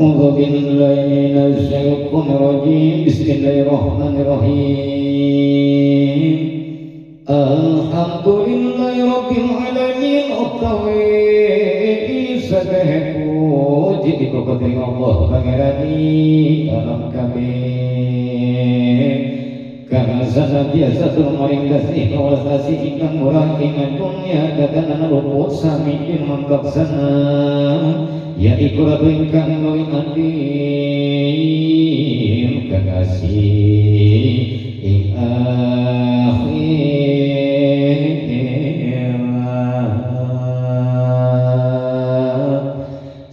أعوذ بالله من الشيطان الرجيم بسم الله الرحمن الرحيم الحمد لله رب العالمين utawi sedaya puji dikokoti Allah pangerani alam kabeh karena senantiasa tumaring kasih kawas kasih ingkang murah ing dunya dadanan luput sami ing mangkaksana ya iku ratu ingkang luwih adil kakasih ing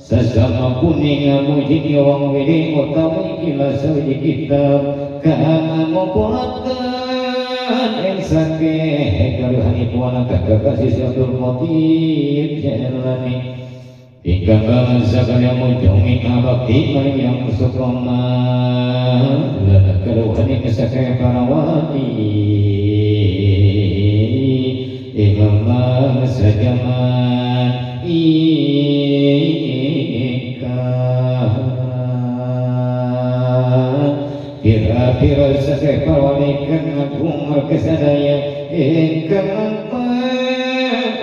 sesama kuning muji wong wiri utawi ikilah sawiji kitab kana mempulakan yang sakeh karuhani puana kakasih satur motif jalani ingkang bangsa kaya mujungi abakti yang sukoma lana karuhani kesakeh para wali ingkang bangsa jaman kira-kira sesek perwalikan agung kesadaya ingkang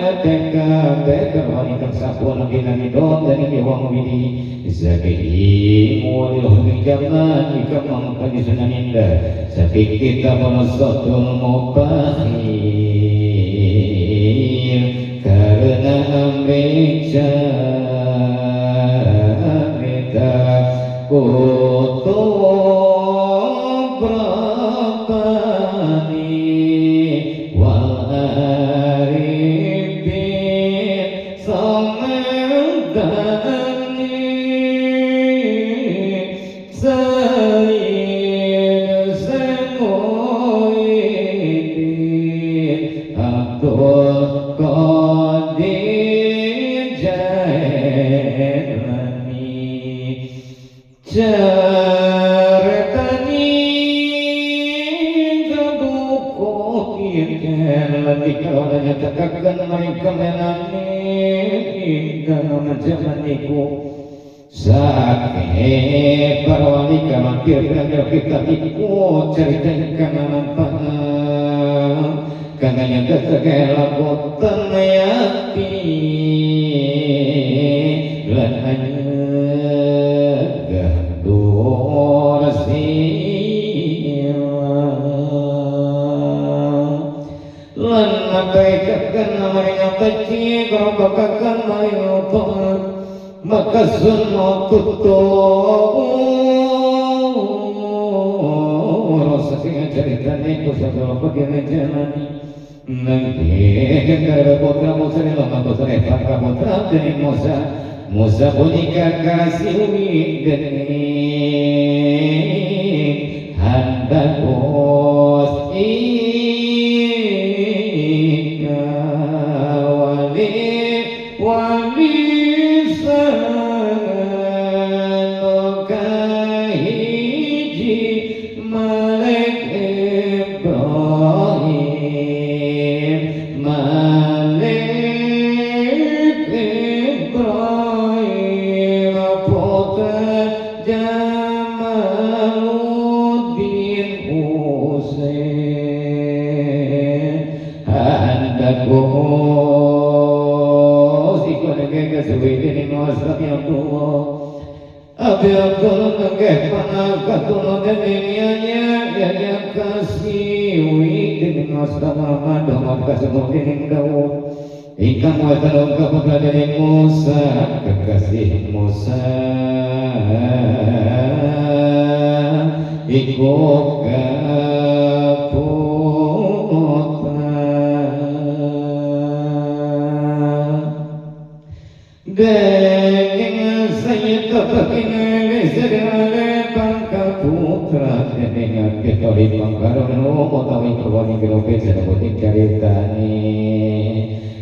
adaka berwalikan sapun bilang idon dan iwang widi zakihi muliluh jaman ikam mangkani sunan indah sakit kita menusotul mubahir karena amri syarita kutu sakeh parwalika mampir kira kita ikut cerita ingkang manfaat kanganya kesakeh lakotan yati lan anyegah dorasila lan ngabaikakan amaring apeci gerobakakan mayuton maka semua tutup rasa sehingga ceritanya kusablah bagaimana jalani nanti negara putra Musa lama putra Eva putra dari Musa bunyi kasih wideni hendak bos ika wali Ingkang wonten keputra dari Musa kekasih Musa iku kaputra denging saya kepekine sedaya pangka putra denging ketori pangkaron utawi perwani grope saboting caritane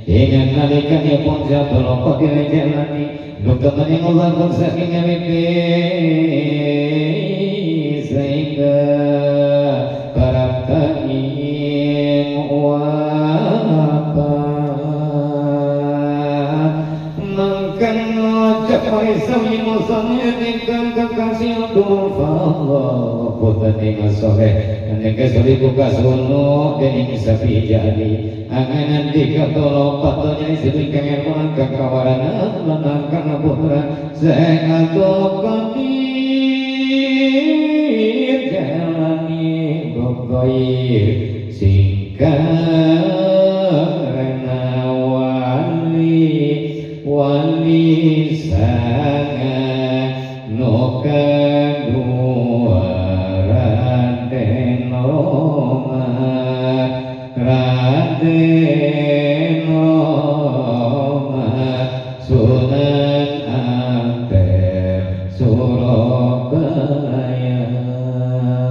dengan nalikannya pun jatuh lompat di jalani dokter meninggal pun saking mimpi sehingga para tani wapa mangkan ngocok sore sawi musane ingkang kekasih Allah boten ing sore nek sore buka sono dening sapi jadi anganan dikatolo patonya sing kangen kakawarana lan kana putra sing atokani jalani bokoir singkat